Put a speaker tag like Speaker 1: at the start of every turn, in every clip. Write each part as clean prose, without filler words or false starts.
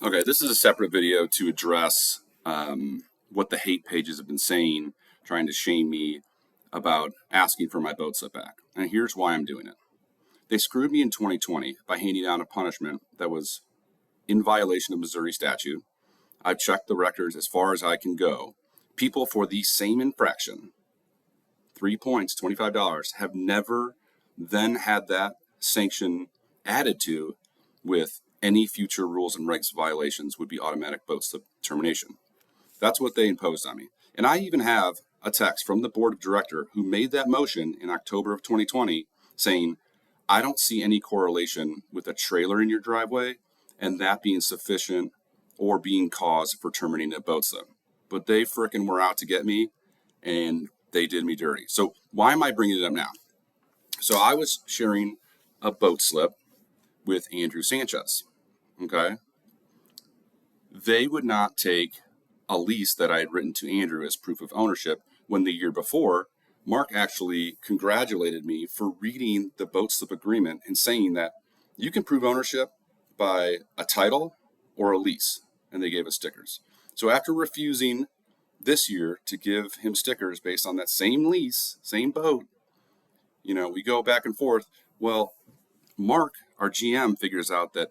Speaker 1: Okay, this is a separate video to address what the hate pages have been saying, trying to shame me about asking for my boat slip back. And here's why I'm doing it. They screwed me in 2020 by handing down a punishment that was in violation of Missouri statute. I've checked the records as far as I can go. People for the same infraction, 3 points, $25, have never then had that sanction added to with any future rules and regs violations would be automatic boat slip termination. That's what they imposed on me. And I even have a text from the board of director who made that motion in October of 2020 saying, I don't see any correlation with a trailer in your driveway and that being sufficient or being cause for terminating a boat slip. But they frickin' were out to get me and they did me dirty. So why am I bringing it up now? So I was sharing a boat slip with Andrew Sanchez. Okay. They would not take a lease that I had written to Andrew as proof of ownership when the year before, Mark actually congratulated me for reading the boat slip agreement and saying that you can prove ownership by a title or a lease. And they gave us stickers. So after refusing this year to give him stickers based on that same lease, same boat, we go back and forth. Well, Mark, our GM, figures out that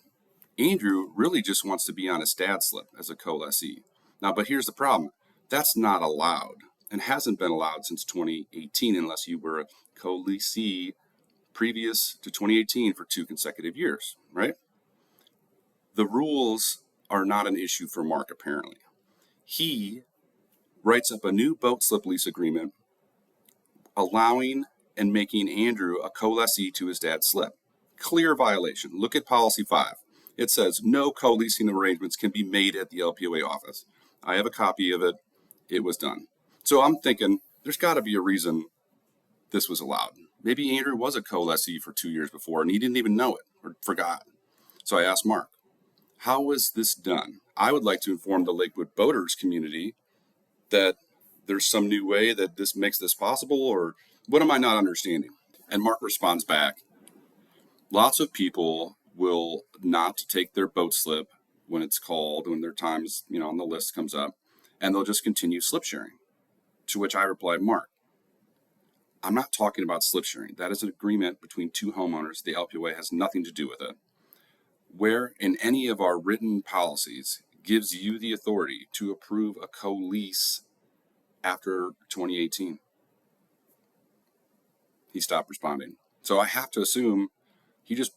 Speaker 1: Andrew really just wants to be on his dad's slip as a co-lessee. Now, but here's the problem. That's not allowed and hasn't been allowed since 2018 unless you were a co-lessee previous to 2018 for 2 consecutive years, right? The rules are not an issue for Mark, apparently. He writes up a new boat slip lease agreement allowing and making Andrew a co-lessee to his dad's slip. Clear violation. Look at policy 5. It says no co-leasing arrangements can be made at the LPOA office. I have a copy of it. It was done. So I'm thinking there's got to be a reason this was allowed. Maybe Andrew was a co-lessee for 2 years before and he didn't even know it or forgot. So I asked Mark, how was this done? I would like to inform the Lakewood boaters community that there's some new way that this makes this possible, or what am I not understanding? And Mark responds back, lots of people will not take their boat slip when it's called, when their times, on the list comes up, and they'll just continue slip sharing. To which I replied, Mark, I'm not talking about slip sharing. That is an agreement between two homeowners. The LPOA has nothing to do with it. Where in any of our written policies gives you the authority to approve a co-lease after 2018? He stopped responding. So I have to assume he just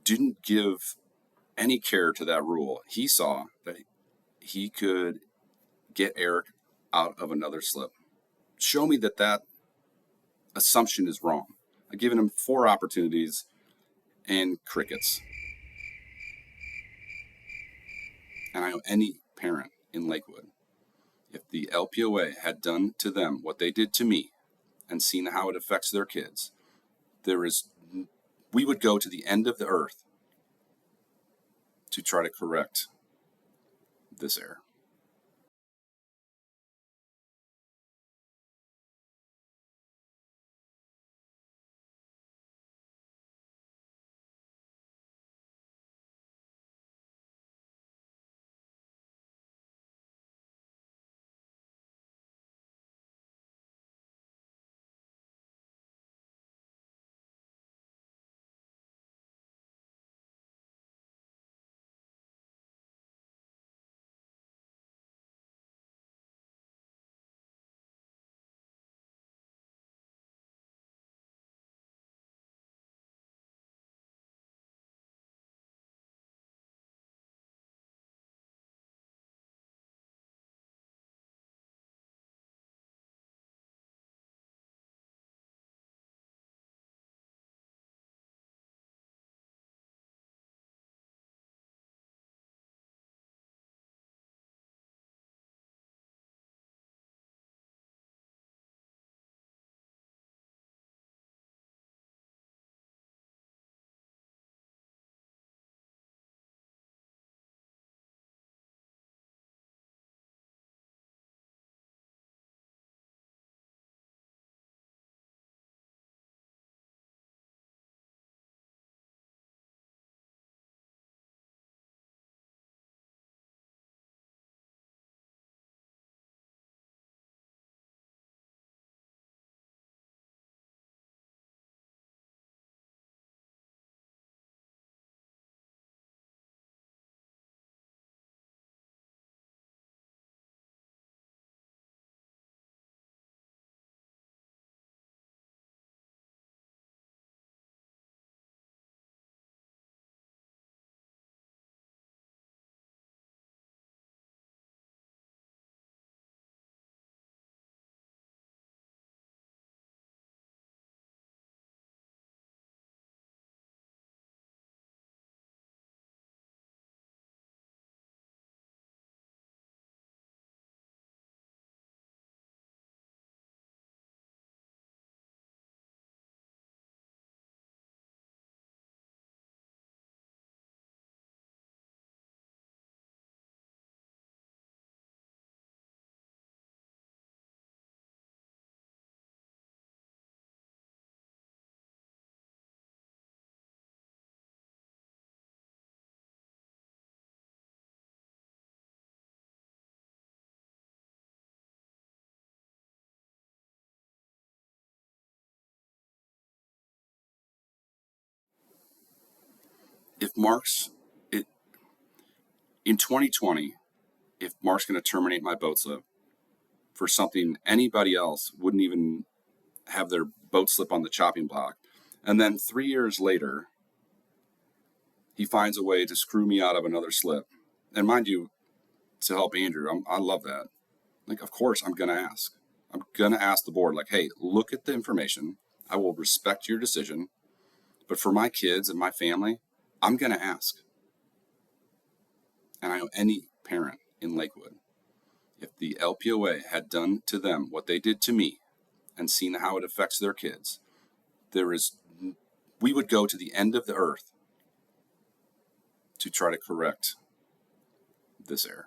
Speaker 1: didn't give any care to that rule. He saw that he could get Eric out of another slip. Show me that assumption is wrong. I've given him 4 opportunities and crickets. And I know any parent in Lakewood, if the LPOA had done to them what they did to me and seen how it affects their kids, we would go to the end of the earth to try to correct this error. if Mark's it, in 2020, if Mark's going to terminate my boat slip for something anybody else wouldn't even have their boat slip on the chopping block, and then 3 years later, he finds a way to screw me out of another slip, and mind you, to help Andrew, I love that. Like, of course, I'm going to ask. I'm going to ask the board, like, hey, look at the information. I will respect your decision. But for my kids and my family, I'm going to ask. And I know any parent in Lakewood, if the LPOA had done to them what they did to me and seen how it affects their kids, we would go to the end of the earth to try to correct this error.